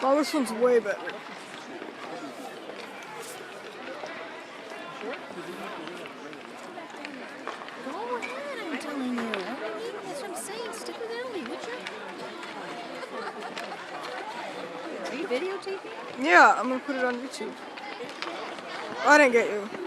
Oh, this one's way better. Go ahead, I'm telling you. That's what I'm saying. Stick with Ellie, would you? Are you videotaping? Yeah, I'm gonna put it on YouTube. I didn't get you.